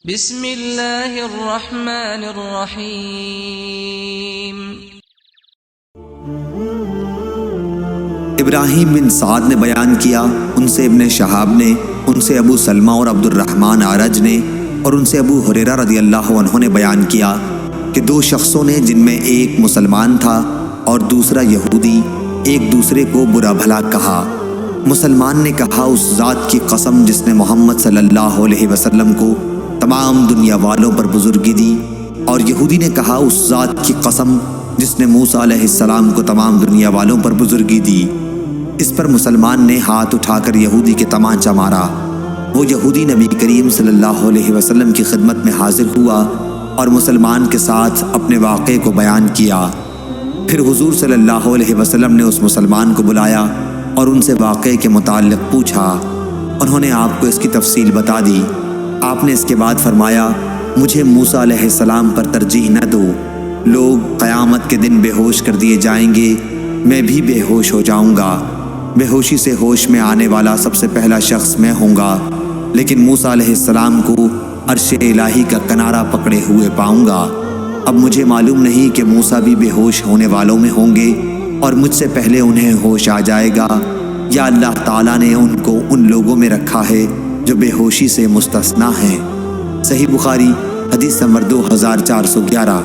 بسم اللہ الرحمن الرحیم۔ ابراہیم بن سعد نے بیان کیا، ان سے ابن شہاب نے، ان سے ابو سلمہ اور عبد الرحمن اعرج نے، اور ان سے ابو ہریرہ رضی اللہ عنہ نے بیان کیا کہ دو شخصوں نے، جن میں ایک مسلمان تھا اور دوسرا یہودی، ایک دوسرے کو برا بھلا کہا۔ مسلمان نے کہا، اس ذات کی قسم جس نے محمد صلی اللہ علیہ وسلم کو تمام دنیا والوں پر بزرگی دی، اور یہودی نے کہا، اس ذات کی قسم جس نے موسیٰ علیہ السلام کو تمام دنیا والوں پر بزرگی دی۔ اس پر مسلمان نے ہاتھ اٹھا کر یہودی کے تمانچہ مارا۔ وہ یہودی نبی کریم صلی اللہ علیہ وسلم کی خدمت میں حاضر ہوا اور مسلمان کے ساتھ اپنے واقعے کو بیان کیا۔ پھر حضور صلی اللہ علیہ وسلم نے اس مسلمان کو بلایا اور ان سے واقعے کے متعلق پوچھا۔ انہوں نے آپ کو اس کی تفصیل بتا دی۔ آپ نے اس کے بعد فرمایا، مجھے موسیٰ علیہ السلام پر ترجیح نہ دو۔ لوگ قیامت کے دن بے ہوش کر دیے جائیں گے، میں بھی بے ہوش ہو جاؤں گا۔ بے ہوشی سے ہوش میں آنے والا سب سے پہلا شخص میں ہوں گا، لیکن موسیٰ علیہ السلام کو عرش الہی کا کنارہ پکڑے ہوئے پاؤں گا۔ اب مجھے معلوم نہیں کہ موسیٰ بھی بے ہوش ہونے والوں میں ہوں گے اور مجھ سے پہلے انہیں ہوش آ جائے گا، یا اللہ تعالیٰ نے ان کو ان لوگوں میں رکھا ہے جو بے ہوشی سے مستثنیٰ ہیں۔ صحیح بخاری حدیث نمبر 2411۔